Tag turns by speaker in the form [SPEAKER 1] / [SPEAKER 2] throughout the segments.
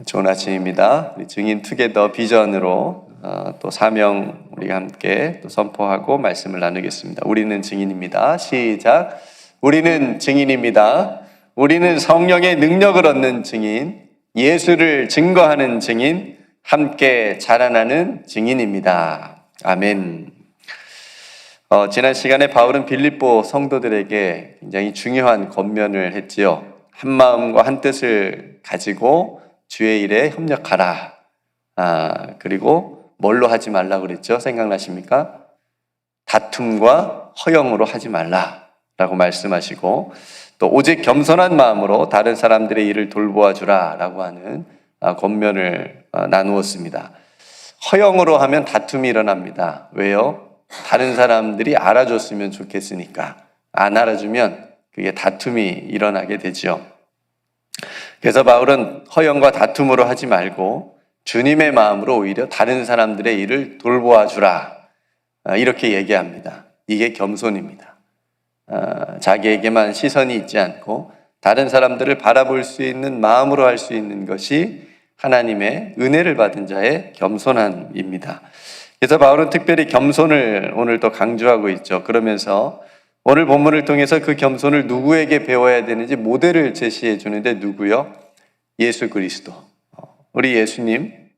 [SPEAKER 1] 좋은 아침입니다. 우리 증인 투게더 비전으로 또 사명 우리가 함께 또 선포하고 말씀을 나누겠습니다. 우리는 증인입니다. 시작. 우리는 증인입니다. 우리는 성령의 능력을 얻는 증인, 예수를 증거하는 증인, 함께 자라나는 증인입니다. 아멘. 지난 시간에 바울은 빌립보 성도들에게 굉장히 중요한 권면을 했지요. 한 마음과 한 뜻을 가지고 주의 일에 협력하라. 그리고 뭘로 하지 말라고 그랬죠? 생각나십니까? 다툼과 허영으로 하지 말라라고 말씀하시고, 또 오직 겸손한 마음으로 다른 사람들의 일을 돌보아 주라라고 하는 권면을 나누었습니다. 허영으로 하면 다툼이 일어납니다. 왜요? 다른 사람들이 알아줬으면 좋겠으니까. 안 알아주면 그게 다툼이 일어나게 되죠. 그래서 바울은 허영과 다툼으로 하지 말고 주님의 마음으로 오히려 다른 사람들의 일을 돌보아 주라, 이렇게 얘기합니다. 이게 겸손입니다. 자기에게만 시선이 있지 않고 다른 사람들을 바라볼 수 있는 마음으로 할 수 있는 것이 하나님의 은혜를 받은 자의 겸손함입니다. 그래서 바울은 특별히 겸손을 오늘 또 강조하고 있죠. 그러면서 오늘 본문을 통해서 그 겸손을 누구에게 배워야 되는지 모델을 제시해 주는데, 누구요? 예수 그리스도. 우리 예수님의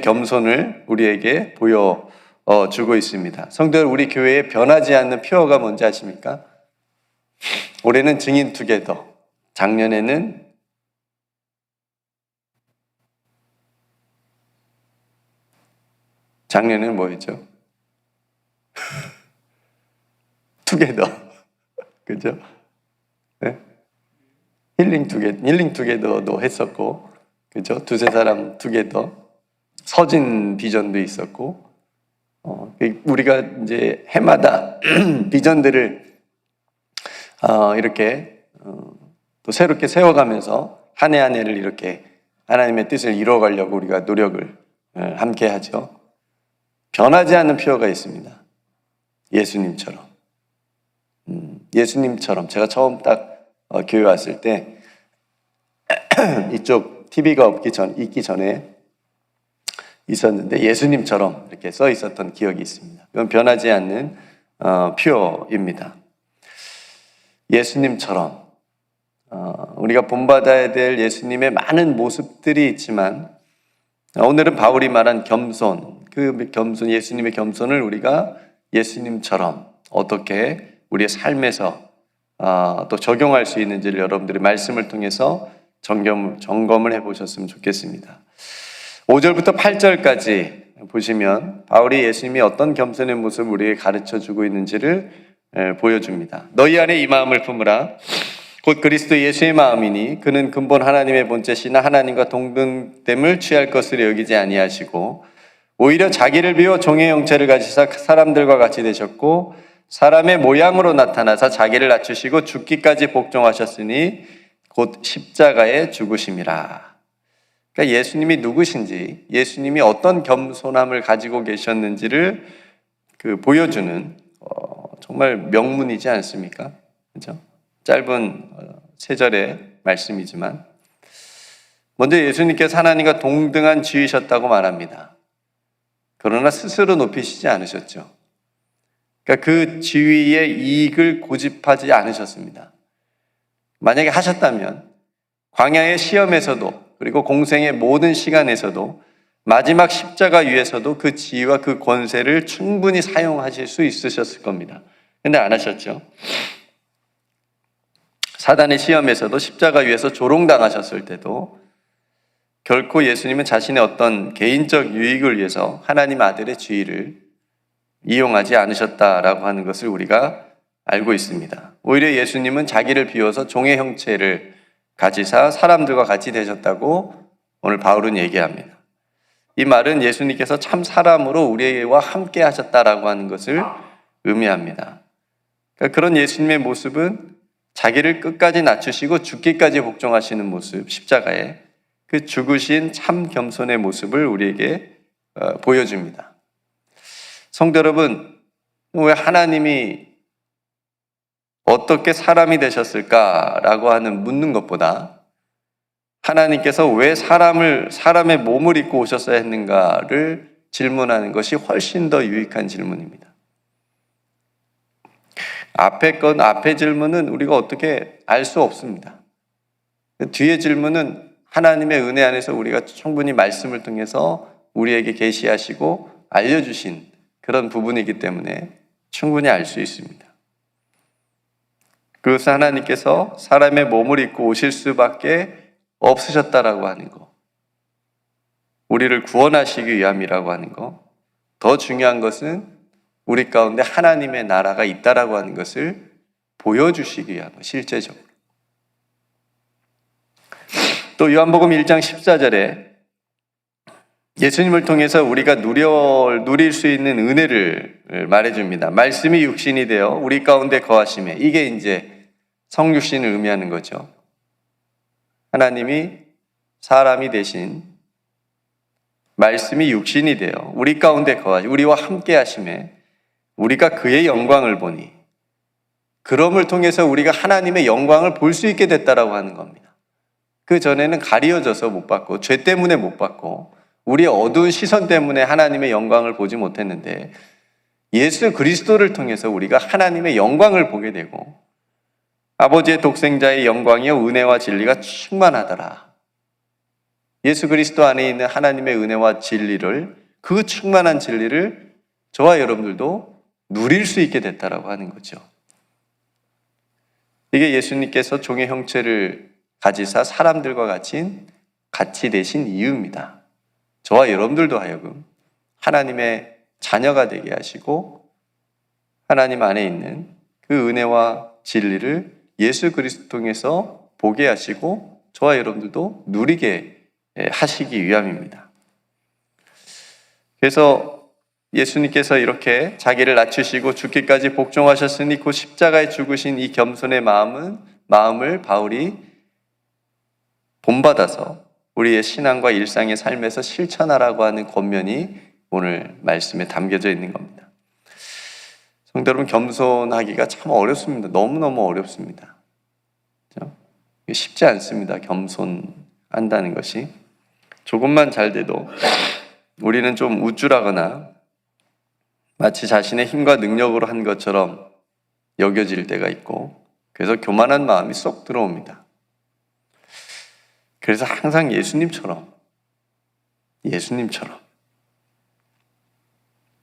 [SPEAKER 1] 겸손을 우리에게 보여주고 있습니다. 성도들, 우리 교회에 변하지 않는 표어가 뭔지 아십니까? 올해는 증인 투게더. 작년에는 뭐였죠? 투게더. 그죠? 네? 힐링 투게더도 했었고, 그죠? 두세 사람 투게더. 서진 비전도 있었고, 우리가 이제 해마다 비전들을 이렇게 또 새롭게 세워가면서 한 해 한 해를 이렇게 하나님의 뜻을 이루어가려고 우리가 노력을 함께 하죠. 변하지 않는 표어가 있습니다. 예수님처럼. 예수님처럼. 제가 처음 딱 교회 왔을 때 이쪽 TV가 있기 전에 있었는데 예수님처럼 이렇게 써 있었던 기억이 있습니다. 이건 변하지 않는 표어입니다. 예수님처럼 우리가 본받아야 될 예수님의 많은 모습들이 있지만, 오늘은 바울이 말한 겸손, 예수님의 겸손을 우리가 예수님처럼 어떻게 우리의 삶에서 또 적용할 수 있는지를 여러분들의 말씀을 통해서 점검을 해보셨으면 좋겠습니다. 5절부터 8절까지 보시면 바울이 예수님이 어떤 겸손의 모습을 우리에게 가르쳐주고 있는지를 보여줍니다. 너희 안에 이 마음을 품으라. 곧 그리스도 예수의 마음이니 그는 근본 하나님의 본체시나 하나님과 동등됨을 취할 것으로 여기지 아니하시고 오히려 자기를 비워 종의 형체를 가지사 사람들과 같이 되셨고 사람의 모양으로 나타나사 자기를 낮추시고 죽기까지 복종하셨으니 곧 십자가에 죽으심이라. 그러니까 예수님이 누구신지, 예수님이 어떤 겸손함을 가지고 계셨는지를 보여주는 정말 명문이지 않습니까? 그렇죠? 짧은 세 절의 말씀이지만, 먼저 예수님께서 하나님과 동등한 지위셨다고 말합니다. 그러나 스스로 높이시지 않으셨죠. 그러니까 그 지위의 이익을 고집하지 않으셨습니다. 만약에 하셨다면 광야의 시험에서도, 그리고 공생의 모든 시간에서도, 마지막 십자가 위에서도 그 지위와 그 권세를 충분히 사용하실 수 있으셨을 겁니다. 근데 안 하셨죠. 사단의 시험에서도, 십자가 위에서 조롱당하셨을 때도 결코 예수님은 자신의 어떤 개인적 유익을 위해서 하나님 아들의 지위를 이용하지 않으셨다라고 하는 것을 우리가 알고 있습니다. 오히려 예수님은 자기를 비워서 종의 형체를 가지사 사람들과 같이 되셨다고 오늘 바울은 얘기합니다. 이 말은 예수님께서 참 사람으로 우리와 함께 하셨다라고 하는 것을 의미합니다. 그러니까 그런 예수님의 모습은 자기를 끝까지 낮추시고 죽기까지 복종하시는 모습, 십자가에 그 죽으신 참 겸손의 모습을 우리에게 보여줍니다. 성도 여러분, 왜 하나님이 어떻게 사람이 되셨을까라고 하는 묻는 것보다 하나님께서 왜 사람의 몸을 입고 오셨어야 했는가를 질문하는 것이 훨씬 더 유익한 질문입니다. 앞에 질문은 우리가 어떻게 알 수 없습니다. 뒤의 질문은 하나님의 은혜 안에서 우리가 충분히 말씀을 통해서 우리에게 계시하시고 알려주신 그런 부분이기 때문에 충분히 알 수 있습니다. 그것은 하나님께서 사람의 몸을 입고 오실 수밖에 없으셨다라고 하는 거, 우리를 구원하시기 위함이라고 하는 거, 더 중요한 것은 우리 가운데 하나님의 나라가 있다라고 하는 것을 보여주시기 위한 거, 실제적으로. 또 요한복음 1장 14절에 예수님을 통해서 우리가 누릴 수 있는 은혜를 말해줍니다. 말씀이 육신이 되어 우리 가운데 거하심에, 이게 이제 성육신을 의미하는 거죠. 하나님이 사람이 되신 말씀이 육신이 되어 우리 가운데 거하시고 우리와 함께 하심에 우리가 그의 영광을 보니, 그럼을 통해서 우리가 하나님의 영광을 볼 수 있게 됐다라고 하는 겁니다. 그 전에는 가리워져서 못 봤고, 죄 때문에 못 봤고, 우리의 어두운 시선 때문에 하나님의 영광을 보지 못했는데, 예수 그리스도를 통해서 우리가 하나님의 영광을 보게 되고, 아버지의 독생자의 영광이요 은혜와 진리가 충만하더라. 예수 그리스도 안에 있는 하나님의 은혜와 진리를, 그 충만한 진리를 저와 여러분들도 누릴 수 있게 됐다라고 하는 거죠. 이게 예수님께서 종의 형체를 가지사 사람들과 같이 되신 이유입니다. 저와 여러분들도 하여금 하나님의 자녀가 되게 하시고 하나님 안에 있는 그 은혜와 진리를 예수 그리스도 통해서 보게 하시고 저와 여러분들도 누리게 하시기 위함입니다. 그래서 예수님께서 이렇게 자기를 낮추시고 죽기까지 복종하셨으니 그 십자가에 죽으신 이 겸손의 마음을 바울이 본받아서 우리의 신앙과 일상의 삶에서 실천하라고 하는 권면이 오늘 말씀에 담겨져 있는 겁니다. 성도 여러분, 겸손하기가 참 어렵습니다. 너무너무 어렵습니다. 그렇죠? 쉽지 않습니다. 겸손한다는 것이. 조금만 잘 돼도 우리는 좀 우쭐하거나 마치 자신의 힘과 능력으로 한 것처럼 여겨질 때가 있고, 그래서 교만한 마음이 쏙 들어옵니다. 그래서 항상 예수님처럼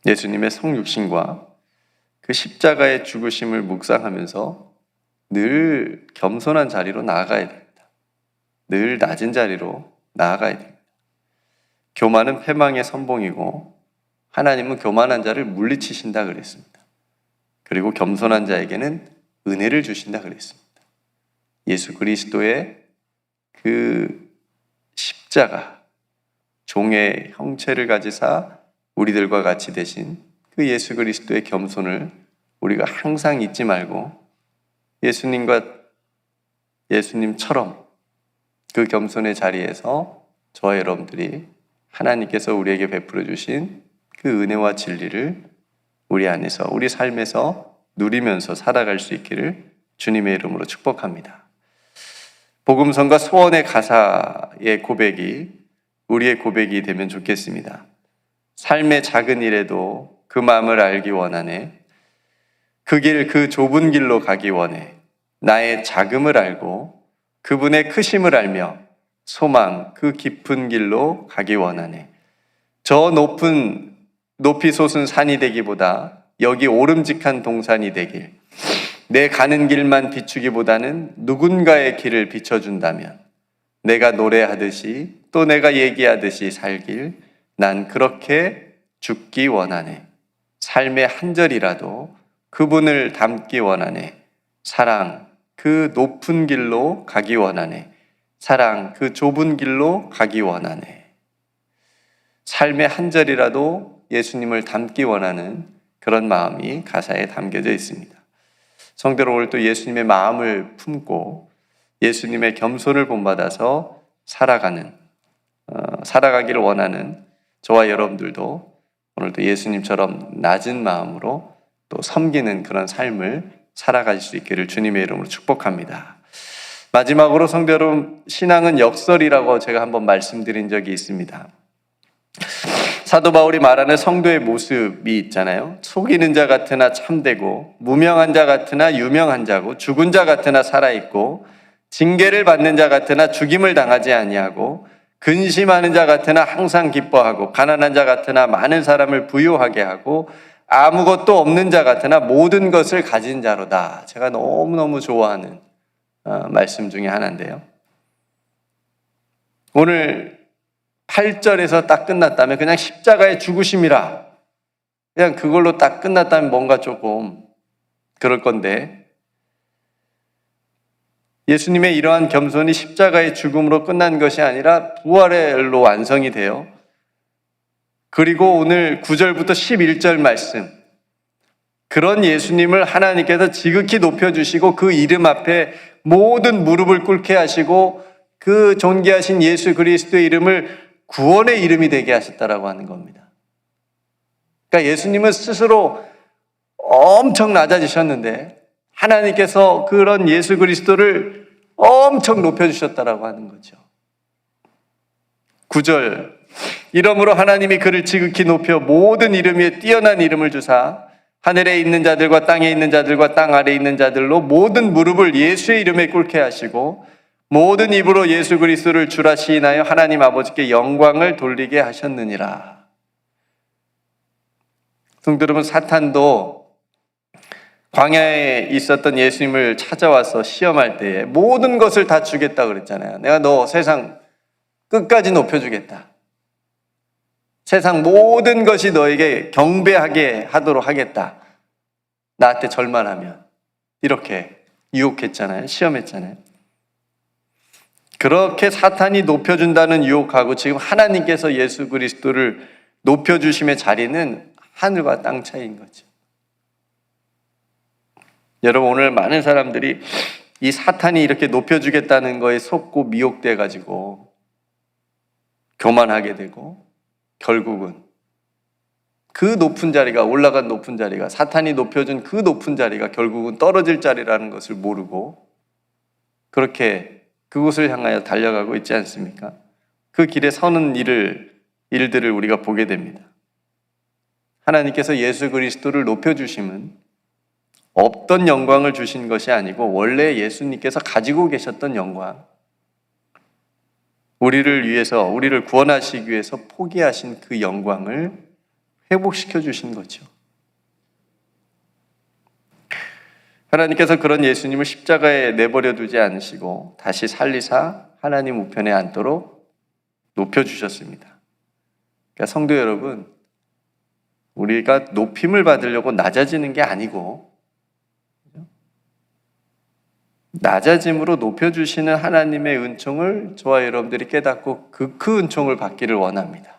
[SPEAKER 1] 예수님의 성육신과 그 십자가의 죽으심을 묵상하면서 늘 겸손한 자리로 나아가야 됩니다. 늘 낮은 자리로 나아가야 됩니다. 교만은 패망의 선봉이고 하나님은 교만한 자를 물리치신다 그랬습니다. 그리고 겸손한 자에게는 은혜를 주신다 그랬습니다. 예수 그리스도의 그 십자가, 종의 형체를 가지사 우리들과 같이 되신 그 예수 그리스도의 겸손을 우리가 항상 잊지 말고 예수님처럼 그 겸손의 자리에서 저와 여러분들이 하나님께서 우리에게 베풀어 주신 그 은혜와 진리를 우리 안에서, 우리 삶에서 누리면서 살아갈 수 있기를 주님의 이름으로 축복합니다. 복음성과 소원의 가사의 고백이 우리의 고백이 되면 좋겠습니다. 삶의 작은 일에도 그 마음을 알기 원하네. 그 좁은 길로 가기 원해. 나의 작음을 알고 그분의 크심을 알며 소망, 그 깊은 길로 가기 원하네. 저 높이 솟은 산이 되기보다 여기 오름직한 동산이 되길, 내 가는 길만 비추기보다는 누군가의 길을 비춰준다면 내가 노래하듯이 또 내가 얘기하듯이 살길, 난 그렇게 죽기 원하네. 삶의 한 절이라도 그분을 담기 원하네. 사랑, 그 높은 길로 가기 원하네. 사랑, 그 좁은 길로 가기 원하네. 삶의 한 절이라도 예수님을 담기 원하는 그런 마음이 가사에 담겨져 있습니다. 성도 여러분, 오늘 또 예수님의 마음을 품고 예수님의 겸손을 본받아서 살아가기를 원하는 저와 여러분들도 오늘도 예수님처럼 낮은 마음으로 또 섬기는 그런 삶을 살아갈 수 있기를 주님의 이름으로 축복합니다. 마지막으로 성도 여러분, 신앙은 역설이라고 제가 한번 말씀드린 적이 있습니다. 사도 바울이 말하는 성도의 모습이 있잖아요. 속이는 자 같으나 참되고, 무명한 자 같으나 유명한 자고, 죽은 자 같으나 살아있고, 징계를 받는 자 같으나 죽임을 당하지 아니하고, 근심하는 자 같으나 항상 기뻐하고, 가난한 자 같으나 많은 사람을 부유하게 하고, 아무것도 없는 자 같으나 모든 것을 가진 자로다. 제가 너무너무 좋아하는 말씀 중에 하나인데요. 오늘 8절에서 딱 끝났다면 그냥 십자가의 죽으심이라, 그냥 그걸로 딱 끝났다면 뭔가 조금 그럴 건데, 예수님의 이러한 겸손이 십자가의 죽음으로 끝난 것이 아니라 부활로 완성이 돼요. 그리고 오늘 9절부터 11절 말씀, 그런 예수님을 하나님께서 지극히 높여주시고 그 이름 앞에 모든 무릎을 꿇게 하시고 그 존귀하신 예수 그리스도의 이름을 구원의 이름이 되게 하셨다라고 하는 겁니다. 그러니까 예수님은 스스로 엄청 낮아지셨는데 하나님께서 그런 예수 그리스도를 엄청 높여주셨다라고 하는 거죠. 9절, 이러므로 하나님이 그를 지극히 높여 모든 이름 위에 뛰어난 이름을 주사 하늘에 있는 자들과 땅에 있는 자들과 땅 아래에 있는 자들로 모든 무릎을 예수의 이름에 꿇게 하시고 모든 입으로 예수 그리스도를 주라 시인하여 하나님 아버지께 영광을 돌리게 하셨느니라. 성도 여러분, 사탄도 광야에 있었던 예수님을 찾아와서 시험할 때에 모든 것을 다 주겠다 그랬잖아요. 내가 너 세상 끝까지 높여주겠다. 세상 모든 것이 너에게 경배하게 하도록 하겠다. 나한테 절만하면. 이렇게 유혹했잖아요. 시험했잖아요. 그렇게 사탄이 높여준다는 유혹하고 지금 하나님께서 예수 그리스도를 높여주심의 자리는 하늘과 땅 차이인 거죠. 여러분, 오늘 많은 사람들이 이 사탄이 이렇게 높여주겠다는 거에 속고 미혹돼 가지고 교만하게 되고 결국은 그 높은 자리가, 올라간 높은 자리가, 사탄이 높여준 그 높은 자리가 결국은 떨어질 자리라는 것을 모르고 그렇게 그곳을 향하여 달려가고 있지 않습니까? 그 길에 서는 일들을 우리가 보게 됩니다. 하나님께서 예수 그리스도를 높여주심은 없던 영광을 주신 것이 아니고 원래 예수님께서 가지고 계셨던 영광, 우리를 위해서, 우리를 구원하시기 위해서 포기하신 그 영광을 회복시켜 주신 거죠. 하나님께서 그런 예수님을 십자가에 내버려 두지 않으시고 다시 살리사 하나님 우편에 앉도록 높여주셨습니다. 그러니까 성도 여러분, 우리가 높임을 받으려고 낮아지는 게 아니고 낮아짐으로 높여주시는 하나님의 은총을 저와 여러분들이 깨닫고 그 은총을 받기를 원합니다.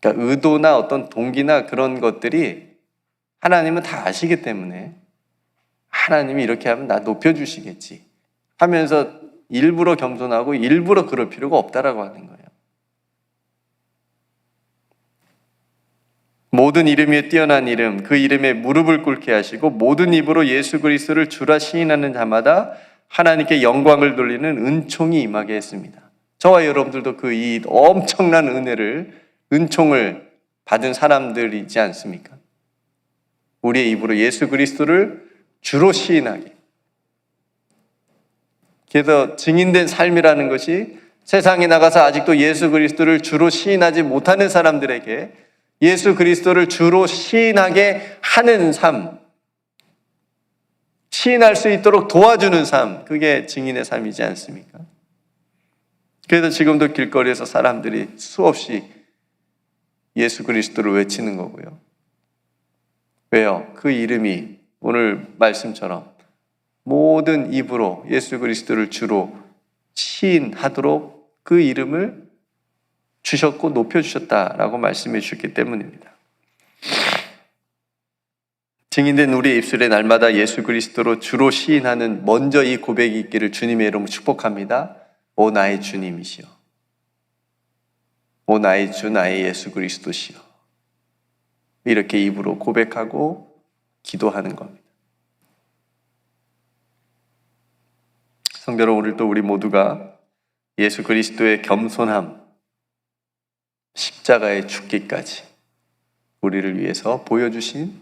[SPEAKER 1] 그러니까 의도나 어떤 동기나 그런 것들이 하나님은 다 아시기 때문에 하나님이 이렇게 하면 나 높여주시겠지 하면서 일부러 겸손하고 일부러 그럴 필요가 없다라고 하는 거예요. 모든 이름 위에 뛰어난 이름, 그 이름에 무릎을 꿇게 하시고 모든 입으로 예수 그리스도를 주라 시인하는 자마다 하나님께 영광을 돌리는 은총이 임하게 했습니다. 저와 여러분들도 그 이 엄청난 은총을 받은 사람들이지 않습니까? 우리의 입으로 예수 그리스도를 주로 시인하게. 그래서 증인된 삶이라는 것이 세상에 나가서 아직도 예수 그리스도를 주로 시인하지 못하는 사람들에게 예수 그리스도를 주로 시인하게 하는 삶, 시인할 수 있도록 도와주는 삶, 그게 증인의 삶이지 않습니까? 그래서 지금도 길거리에서 사람들이 수없이 예수 그리스도를 외치는 거고요. 왜요? 그 이름이 오늘 말씀처럼 모든 입으로 예수 그리스도를 주로 시인하도록 그 이름을 주셨고 높여주셨다라고 말씀해 주셨기 때문입니다. 증인된 우리의 입술에 날마다 예수 그리스도로 주로 시인하는 먼저 이 고백이 있기를 주님의 이름으로 축복합니다. 오 나의 주님이시여, 오 나의 주 나의 예수 그리스도시여, 이렇게 입으로 고백하고 기도하는 겁니다. 성도 여러분, 오늘 또 우리 모두가 예수 그리스도의 겸손함, 십자가의 죽기까지 우리를 위해서 보여주신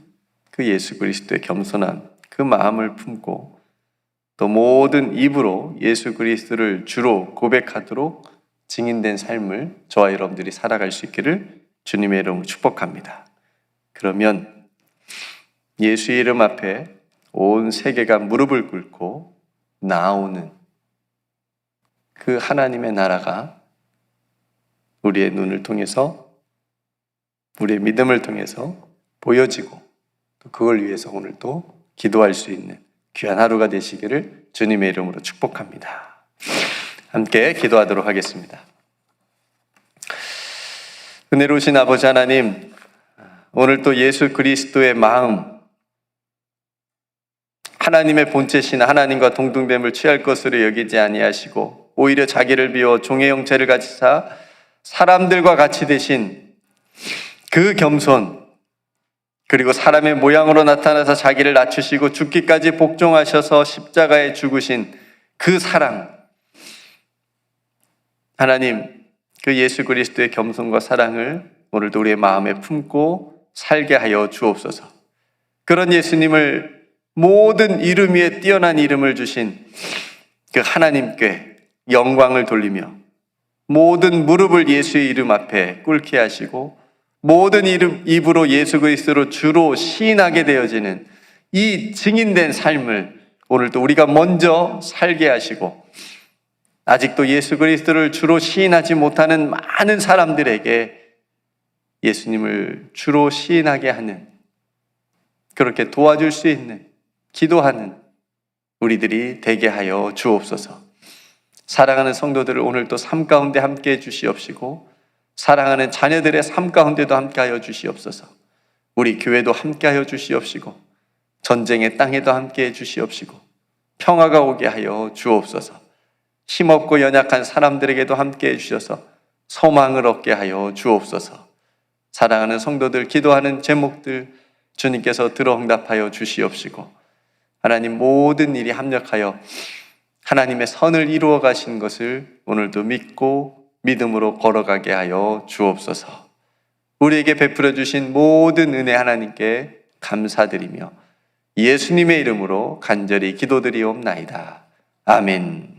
[SPEAKER 1] 그 예수 그리스도의 겸손함, 그 마음을 품고 또 모든 입으로 예수 그리스도를 주로 고백하도록 증인된 삶을 저와 여러분들이 살아갈 수 있기를 주님의 이름으로 축복합니다. 그러면 예수의 이름 앞에 온 세계가 무릎을 꿇고 나오는 그 하나님의 나라가 우리의 눈을 통해서, 우리의 믿음을 통해서 보여지고 또 그걸 위해서 오늘도 기도할 수 있는 귀한 하루가 되시기를 주님의 이름으로 축복합니다. 함께 기도하도록 하겠습니다. 은혜로우신 아버지 하나님, 오늘 또 예수 그리스도의 마음, 하나님의 본체신 하나님과 동등됨을 취할 것으로 여기지 아니하시고 오히려 자기를 비워 종의 형체를 가지사 사람들과 같이 되신 그 겸손, 그리고 사람의 모양으로 나타나서 자기를 낮추시고 죽기까지 복종하셔서 십자가에 죽으신 그 사랑, 하나님, 그 예수 그리스도의 겸손과 사랑을 오늘도 우리의 마음에 품고 살게 하여 주옵소서. 그런 예수님을 모든 이름 위에 뛰어난 이름을 주신 그 하나님께 영광을 돌리며 모든 무릎을 예수의 이름 앞에 꿇게 하시고 모든 입으로 예수 그리스도로 주로 시인하게 되어지는 이 증인된 삶을 오늘도 우리가 먼저 살게 하시고 아직도 예수 그리스도를 주로 시인하지 못하는 많은 사람들에게 예수님을 주로 시인하게 하는, 그렇게 도와줄 수 있는, 기도하는 우리들이 되게 하여 주옵소서. 사랑하는 성도들을 오늘도 삶 가운데 함께 해 주시옵시고 사랑하는 자녀들의 삶 가운데도 함께 하여 주시옵소서. 우리 교회도 함께 하여 주시옵시고 전쟁의 땅에도 함께 해 주시옵시고 평화가 오게 하여 주옵소서. 힘없고 연약한 사람들에게도 함께 해 주셔서 소망을 얻게 하여 주옵소서. 사랑하는 성도들 기도하는 제목들 주님께서 들어 응답하여 주시옵시고 하나님 모든 일이 합력하여 하나님의 선을 이루어 가신 것을 오늘도 믿고 믿음으로 걸어가게 하여 주옵소서. 우리에게 베풀어 주신 모든 은혜 하나님께 감사드리며 예수님의 이름으로 간절히 기도드리옵나이다. 아멘.